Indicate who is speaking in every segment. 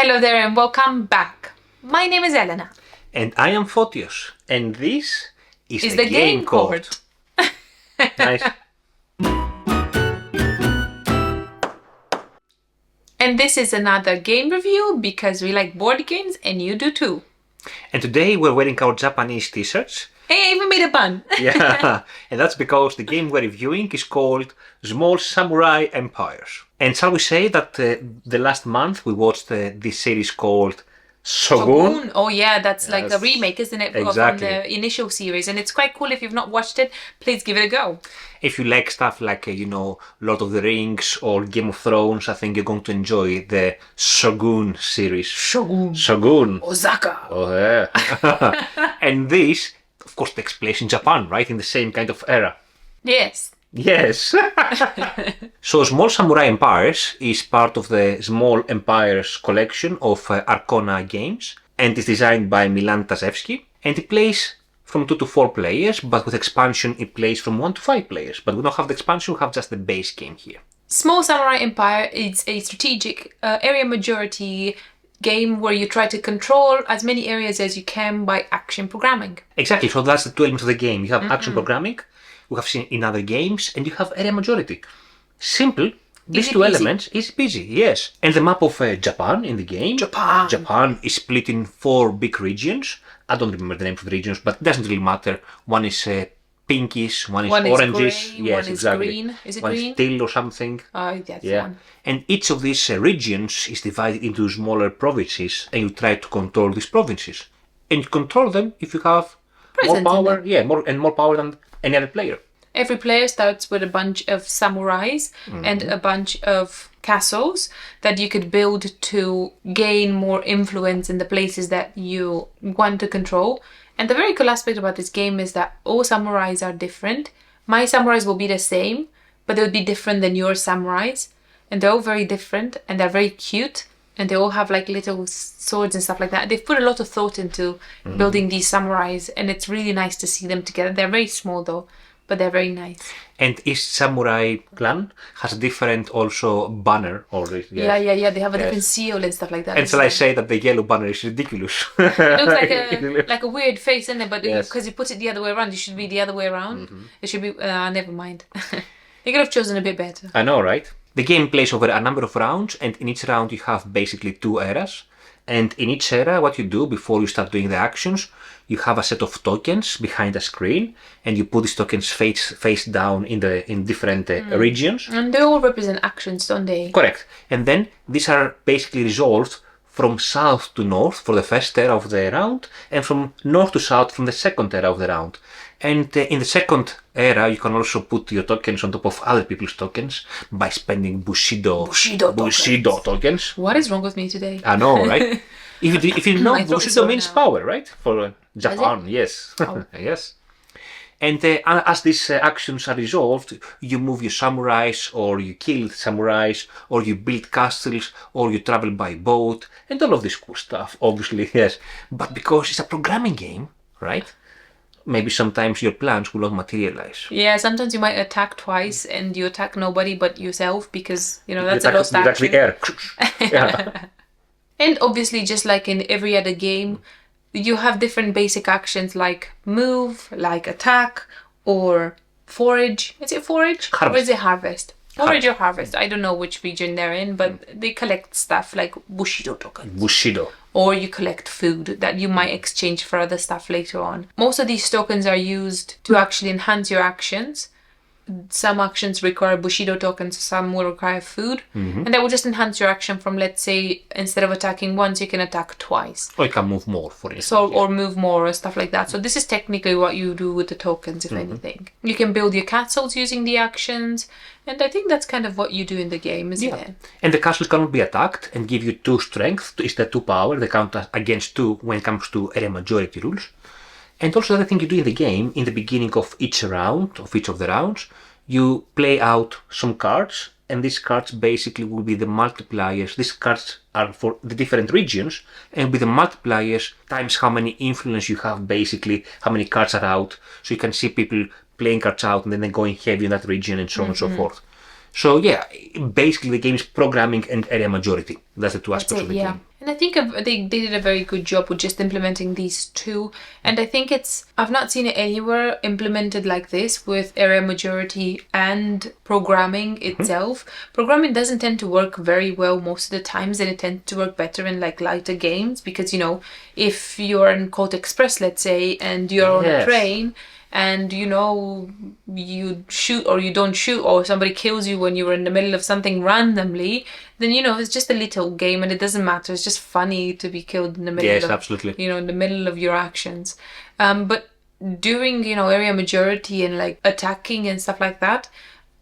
Speaker 1: Hello there and welcome back. My name is Elena.
Speaker 2: And I am Fotios. And this is
Speaker 1: the game court.
Speaker 2: Nice.
Speaker 1: And this is another game review because we like board games and you do too.
Speaker 2: And today we're wearing our Japanese t-shirts.
Speaker 1: Hey, I even made a pun.
Speaker 2: Yeah, and that's because the game we're reviewing is called Small Samurai Empires. And shall we say that the last month we watched this series called Shogun?
Speaker 1: Oh yeah, that's like a remake, isn't it?
Speaker 2: Exactly.
Speaker 1: From the initial series. And it's quite cool. If you've not watched it, please give it a go.
Speaker 2: If you like stuff like, Lord of the Rings or Game of Thrones, I think you're going to enjoy the Shogun series. Shogun.
Speaker 1: Osaka.
Speaker 2: Oh yeah. And this, of course, takes place in Japan, right? In the same kind of era.
Speaker 1: Yes.
Speaker 2: Yes. So Small Samurai Empires is part of the Small Empires collection of Archona Games and is designed by Milan Tasevski, and it plays from 2 to 4 players, but with expansion it plays from 1 to 5 players. But we don't have the expansion, we have just the base game here.
Speaker 1: Small Samurai Empire is a strategic area majority game where you try to control as many areas as you can by action programming.
Speaker 2: Exactly, so that's the 2 elements of the game. You have action programming, we have seen in other games, and you have area majority. Simple, these
Speaker 1: Easy
Speaker 2: 2
Speaker 1: peasy.
Speaker 2: elements is busy, yes. And the map of Japan in the game. Japan is split in 4 big regions. I don't remember the names of the regions, but it doesn't really matter. One is pinkish, one is oranges.
Speaker 1: Grey,
Speaker 2: yes,
Speaker 1: one
Speaker 2: exactly.
Speaker 1: is green. Is it
Speaker 2: one
Speaker 1: green?
Speaker 2: is teal or something.
Speaker 1: That's
Speaker 2: Yeah.
Speaker 1: one.
Speaker 2: And each of these regions is divided into smaller provinces, and you try to control these provinces. And you control them if you have
Speaker 1: Presence in
Speaker 2: more power,
Speaker 1: them.
Speaker 2: more power than any other player.
Speaker 1: Every player starts with a bunch of samurais and a bunch of castles that you could build to gain more influence in the places that you want to control. And the very cool aspect about this game is that all samurais are different. My samurais will be the same, but they'll be different than your samurais. And they're all very different and they're very cute. And they all have like little swords and stuff like that. They've put a lot of thought into building these samurais, and it's really nice to see them together. They're very small though, but they're very nice.
Speaker 2: And each samurai clan has a different also banner already. Yes.
Speaker 1: Yeah. They have a different seal and stuff like that.
Speaker 2: And shall I say that the yellow banner is ridiculous?
Speaker 1: It looks like a weird face, isn't it? But
Speaker 2: Yes.
Speaker 1: because you put it the other way around, it should be the other way around. It should be. Never mind. You could have chosen a bit better.
Speaker 2: I know, right? The game plays over a number of rounds, and in each round you have basically 2 eras. And in each era, what you do before you start doing the actions, you have a set of tokens behind a screen, and you put these tokens face down in different regions.
Speaker 1: And they all represent actions, don't they?
Speaker 2: Correct. And then these are basically resolved from south to north for the first era of the round, and from north to south from the second era of the round. And in the second era, you can also put your tokens on top of other people's tokens by spending Bushido tokens.
Speaker 1: What is wrong with me today?
Speaker 2: I know, right? If you know,
Speaker 1: My throat is
Speaker 2: Bushido
Speaker 1: sore
Speaker 2: means
Speaker 1: now.
Speaker 2: power, right? For Japan, yes.
Speaker 1: Oh.
Speaker 2: Yes. And as these actions are resolved, you move your samurais, or you kill samurais, or you build castles, or you travel by boat, and all of this cool stuff, obviously, yes. But because it's a programming game, right? Maybe sometimes your plans will not materialize.
Speaker 1: Yeah, sometimes you might attack twice and you attack nobody but yourself because, that's
Speaker 2: You
Speaker 1: a lost
Speaker 2: attack
Speaker 1: action.
Speaker 2: the air. Yeah.
Speaker 1: And obviously, just like in every other game, you have different basic actions like move, like attack, or forage. Is it forage?
Speaker 2: Harvest.
Speaker 1: Or is it harvest? Forage or harvest. I don't know which region they're in, but they collect stuff like Bushido tokens.
Speaker 2: Bushido.
Speaker 1: Or you collect food that you might exchange for other stuff later on. Most of these tokens are used to actually enhance your actions. Some actions require Bushido tokens, some will require food. And that will just enhance your action from, let's say, instead of attacking once, you can attack twice.
Speaker 2: Or you can move more, for instance.
Speaker 1: Or move more or stuff like that. So this is technically what you do with the tokens, if anything. You can build your castles using the actions. And I think that's kind of what you do in the game, isn't it?
Speaker 2: And the castles cannot be attacked and give you 2 strength. Is the 2 power. They count against 2 when it comes to area majority rules. And also the other thing you do in the game, in the beginning of each round, of each of the rounds, you play out some cards, and these cards basically will be the multipliers. These cards are for the different regions, and will be the multipliers times how many influence you have, basically, how many cards are out. So you can see people playing cards out and then they're going heavy in that region and so on and so forth. So yeah, basically the game is programming and area majority. That's the 2 aspects of the game.
Speaker 1: And And I think they did a very good job with just implementing these two. And I think I've not seen it anywhere implemented like this with area majority and programming itself. Programming doesn't tend to work very well most of the times, and it tends to work better in like lighter games because, if you're in Colt Express, let's say, and you're on a train, and you shoot or you don't shoot, or somebody kills you when you're in the middle of something randomly, then it's just a little game and it doesn't matter. It's just funny to be killed in the middle of
Speaker 2: absolutely.
Speaker 1: In the middle of your actions. But during area majority and like attacking and stuff like that,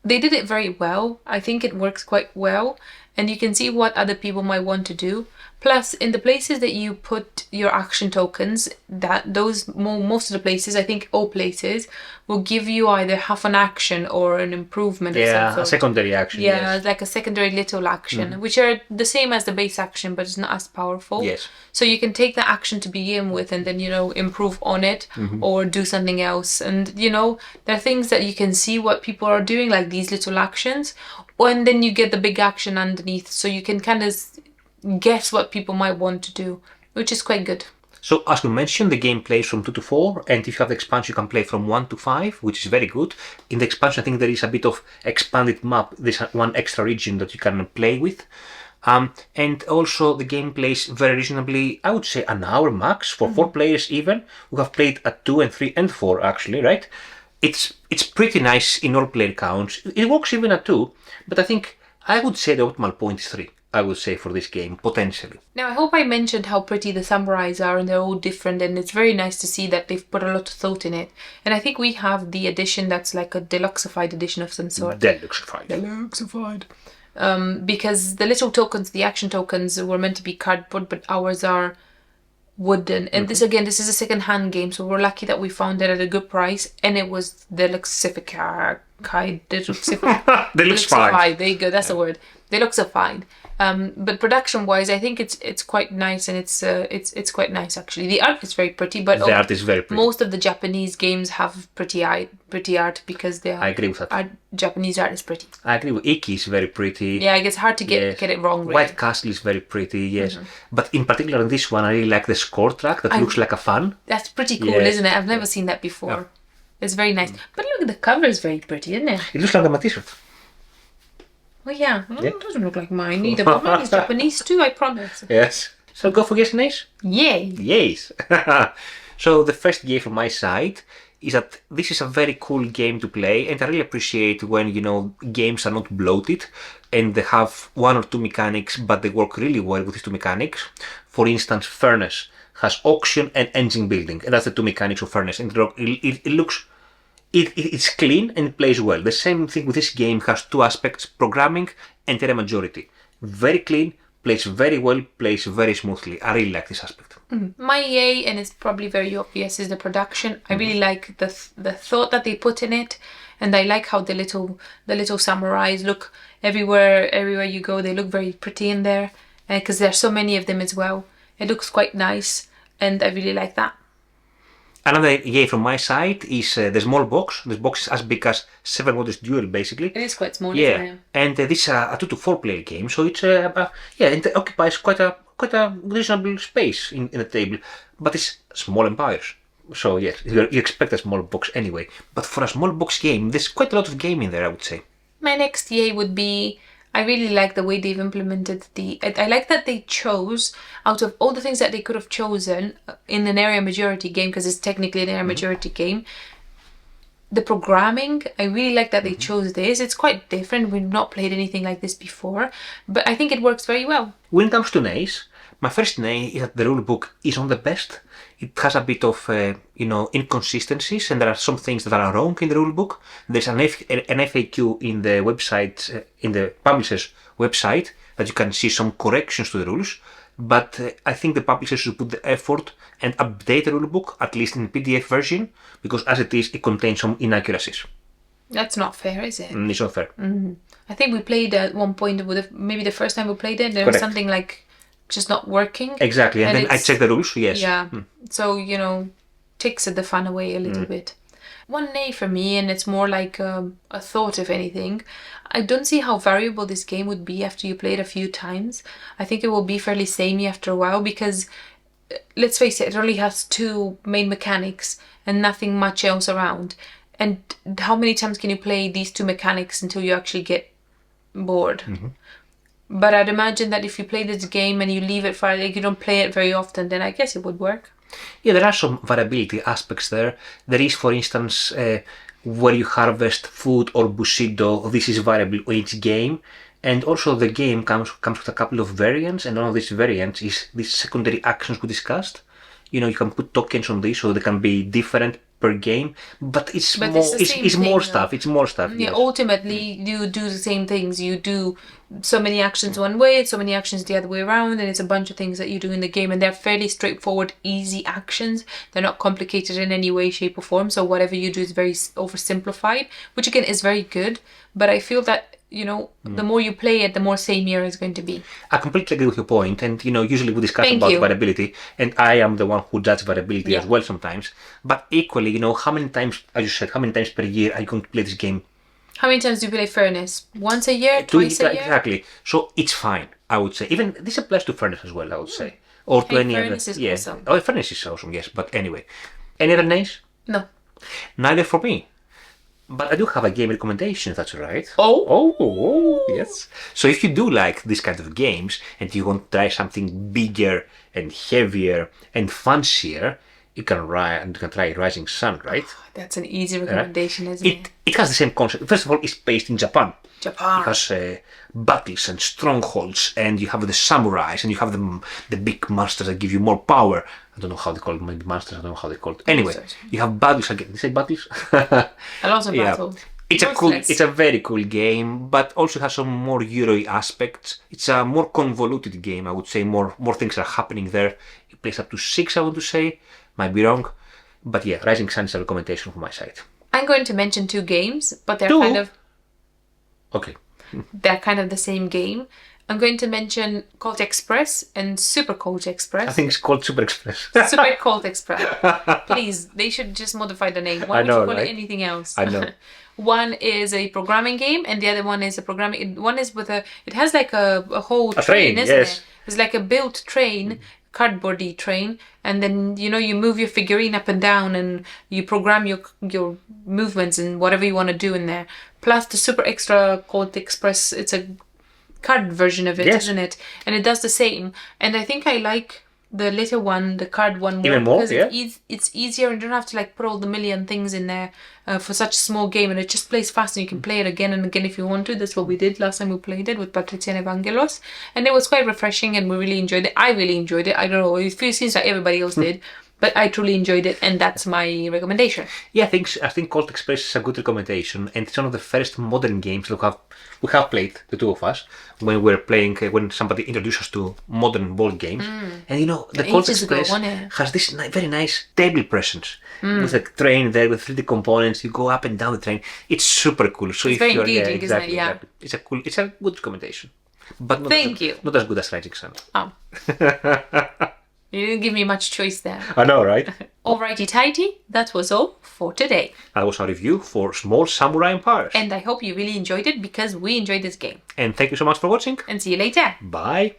Speaker 1: they did it very well. I think it works quite well, and you can see what other people might want to do. Plus, in the places that you put your action tokens, most of the places, I think all places, will give you either half an action or an improvement.
Speaker 2: Yeah, a secondary action.
Speaker 1: Yeah, like a secondary little action, which are the same as the base action, but it's not as powerful.
Speaker 2: Yes.
Speaker 1: So you can take the action to begin with and then, improve on it or do something else. And, there are things that you can see what people are doing, like these little actions, and then you get the big action underneath. So you can kind of guess what people might want to do, which is quite good.
Speaker 2: So as we mentioned, the game plays from 2 to 4, and if you have the expansion, you can play from 1 to 5, which is very good. In the expansion, I think there is a bit of expanded map. There's one extra region that you can play with. And also the game plays very reasonably, I would say an hour max for 4 players even. We have played at 2 and 3 and 4 actually, right? It's pretty nice in all player counts. It works even at 2, but I think I would say the optimal point is 3. I would say for this game, potentially.
Speaker 1: Now, I hope I mentioned how pretty the samurais are, and they're all different, and it's very nice to see that they've put a lot of thought in it. And I think we have the edition that's like a deluxeified edition of some sort.
Speaker 2: Deluxeified.
Speaker 1: Because the little tokens, the action tokens, were meant to be cardboard, but ours are wooden. And this is a second-hand game, so we're lucky that we found it at a good price, and it was deluxeified.
Speaker 2: Deluxeified.
Speaker 1: There you go, that's the word. Deluxeified. But production-wise, I think it's quite nice, and it's quite nice actually. The art is very pretty, but
Speaker 2: the art is very pretty.
Speaker 1: Most of the Japanese games have pretty art because I
Speaker 2: agree with that.
Speaker 1: Japanese art is pretty.
Speaker 2: I agree with Iki is very pretty.
Speaker 1: Yeah, it's hard to get it wrong. Really.
Speaker 2: White Castle is very pretty, yes. But in particular in this one, I really like the score track that looks like a fun.
Speaker 1: That's pretty cool, isn't it? I've never seen that before. Yeah. It's very nice. But look, the cover is very pretty, isn't it?
Speaker 2: It looks like my t-shirt.
Speaker 1: Oh yeah, it doesn't look like mine either, but mine is Japanese too, I promise.
Speaker 2: Yes. So go for yes and nays?
Speaker 1: Yay!
Speaker 2: Yes. So the first yay from my side is that this is a very cool game to play, and I really appreciate when, games are not bloated and they have 1 or 2 mechanics, but they work really well with these 2 mechanics. For instance, Furnace has auction and engine building, and that's the 2 mechanics of Furnace, and it looks... It's clean and it plays well. The same thing with this game has 2 aspects, programming and area majority. Very clean, plays very well, plays very smoothly. I really like this aspect.
Speaker 1: My yay, and it's probably very obvious, is the production. I really like the thought that they put in it, and I like how the little samurais look everywhere you go. They look very pretty in there, because there are so many of them as well. It looks quite nice, and I really like that.
Speaker 2: Another yay from my side is the small box. This box is as big as 7 Wonders Duel, basically.
Speaker 1: It is quite small, isn't it?
Speaker 2: And this is a 2 to 4 player game, so it's and it occupies quite a reasonable space in the table, but it's small empires. So yes, you expect a small box anyway. But for a small box game, there's quite a lot of game in there, I would say.
Speaker 1: My next yay would be, I really like the way they've implemented I like that they chose, out of all the things that they could have chosen in an area majority game, because it's technically an area majority game, the programming, I really like that they chose this. It's quite different. We've not played anything like this before, but I think it works very well.
Speaker 2: When it comes to nays, my first nay is that the rulebook is not the best. It has a bit of, inconsistencies, and there are some things that are wrong in the rulebook. There's an FAQ in the website, in the publisher's website, that you can see some corrections to the rules. But I think the publisher should put the effort and update the rulebook, at least in the PDF version, because as it is, it contains some inaccuracies.
Speaker 1: That's not fair, is it?
Speaker 2: It's not fair.
Speaker 1: I think we played at one point, maybe the first time we played it, there was something like just not working.
Speaker 2: Exactly, and then I checked the rules, yes.
Speaker 1: Yeah, so, takes the fun away a little bit. One nay for me, and it's more like a thought, if anything. I don't see how variable this game would be after you play it a few times. I think it will be fairly samey after a while because, let's face it only has two main mechanics and nothing much else around. And how many times can you play these two mechanics until you actually get bored? But I'd imagine that if you play this game and you leave it for, like, you don't play it very often, then I guess it would work.
Speaker 2: Yeah, there are some variability aspects there. There is, for instance, where you harvest food or bushido. This is variable in each game. And also the game comes with a couple of variants, and one of these variants is these secondary actions we discussed. You know, you can put tokens on this, so they can be different per game, but it's more stuff. It's more stuff.
Speaker 1: Yeah,
Speaker 2: yes.
Speaker 1: Ultimately, you do the same things. You do so many actions one way, so many actions the other way around, and it's a bunch of things that you do in the game, and they're fairly straightforward, easy actions. They're not complicated in any way, shape, or form. So whatever you do is very oversimplified, which again is very good. But I feel that, the more you play it, the more samier it's going to be.
Speaker 2: I completely agree with your point, and usually we discuss about variability, and I am the one who judges variability as well sometimes. But equally, how many times, as you said, how many times per year are you going to play this game?
Speaker 1: How many times do you play Furnace? Once a year? Twice a year?
Speaker 2: Exactly. So it's fine, I would say. Even this applies to Furnace as well, I would say, or to any
Speaker 1: Furnace
Speaker 2: other.
Speaker 1: Is awesome.
Speaker 2: Oh, Furnace is awesome. Yes, but anyway, any other names?
Speaker 1: No.
Speaker 2: Neither for me. But I do have a game recommendation, if that's right.
Speaker 1: Oh,
Speaker 2: yes. So if you do like this kind of games and you want to try something bigger and heavier and fancier, you can try Rising Sun, right?
Speaker 1: That's an easy recommendation, isn't it?
Speaker 2: It has the same concept. First of all, it's based in Japan. It has battles and strongholds, and you have the samurais, and you have the big monsters that give you more power. I don't know how they call it, maybe monsters, I don't know how they call it. Anyway, you have battles again. Did you say battles?
Speaker 1: A lot of battles.
Speaker 2: It's a very cool game, but also has some more Euro aspects. It's a more convoluted game, I would say. More things are happening there. It plays up to 6, I want to say. Might be wrong. But yeah, Rising Sun is a recommendation from my side.
Speaker 1: I'm going to mention 2 games, but they're kind of...
Speaker 2: Okay.
Speaker 1: They're kind of the same game. I'm going to mention Colt Express and Super Colt Express.
Speaker 2: I think it's called Super Express.
Speaker 1: Super Colt Express. Please, they should just modify the name. Why would you call it anything else?
Speaker 2: I know.
Speaker 1: One is a programming game, and the other one is a programming... One is with it has like a whole train, isn't it? It's like a built train, cardboardy train, and then, you move your figurine up and down, and you program your movements and whatever you want to do in there. Plus the Super Extra Colt Express, it's a card version of it, isn't it? And it does the same. And I think I like the little one, the card one, more.
Speaker 2: Even more,
Speaker 1: because it's easier, and you don't have to put all the million things in there for such a small game, and it just plays fast, and you can play it again and again if you want to. That's what we did last time we played it with Patricia and Evangelos, and it was quite refreshing, and we really enjoyed it. I really enjoyed it. I don't know, it seems like everybody else did. But I truly enjoyed it, and that's my recommendation.
Speaker 2: Yeah, I think Colt Express is a good recommendation, and it's one of the first modern games that we have played, the two of us, when we're playing, when somebody introduced us to modern board games. And the Colt Express has this very nice table presence with a train there with 3D components. You go up and down the train. It's super cool. So
Speaker 1: it's very engaging, isn't it? Yeah.
Speaker 2: Exactly. It's a good recommendation, but not not as good as Rising Sun.
Speaker 1: Oh. You didn't give me much choice there.
Speaker 2: I know, right?
Speaker 1: Alrighty tighty, that was all for today.
Speaker 2: That was our review for Small Samurai Empires.
Speaker 1: And I hope you really enjoyed it, because we enjoyed this game.
Speaker 2: And thank you so much for watching.
Speaker 1: And see you later.
Speaker 2: Bye.